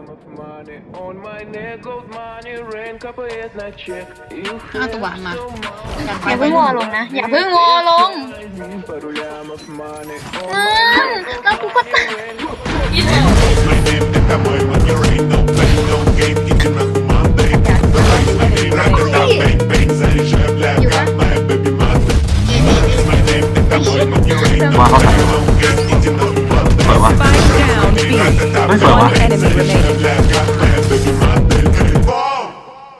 เอาตัวมา อย่าเพิ่งวอลงนะอย่าเพิ่งวอลงแล้วกูก็ตาย My name is Cowboy, when you ain't no play, no game, you can run my baby. The rice, my name, rock it up, bang, bang, say, chef, laugh, got my baby mother. My name is Cowboy, when you ain't no play, no game, you can run my baby. Spike down B. One enemy remaining. Laugh, got my baby mother.